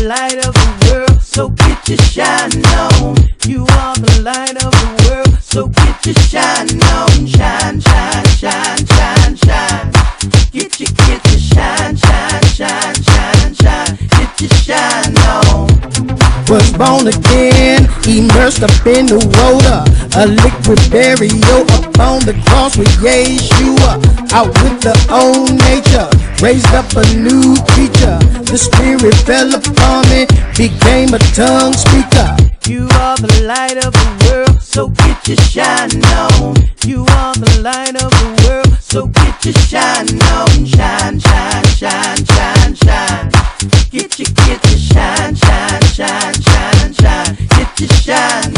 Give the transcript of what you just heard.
light of the world, so get your shine on. You are the light of the world, so get your shine on. Shine, shine, shine, shine, shine. Get your shine, shine, shine, shine, shine. Get your shine on. Was born again, immersed up in the water. A liquid burial upon the cross with Yeshua. Out with the old nature, raised up a new creature. The spirit fell upon me, became a tongue speaker. You are the light of the world, so get your shine on. You are the light of the world, so get your shine on. Shine, shine, shine, shine, shine. Get your shine, shine, shine, shine, shine. Get your shine